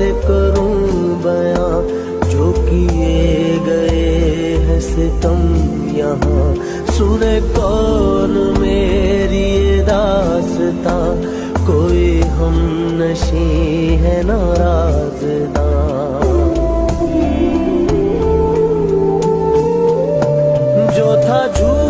कैसे करूं बयां जो किए गए हैं सितम यहाँ। सुने कौन मेरी ये दास्तां, कोई हम नशी है नाराज़दां। जो था झूठ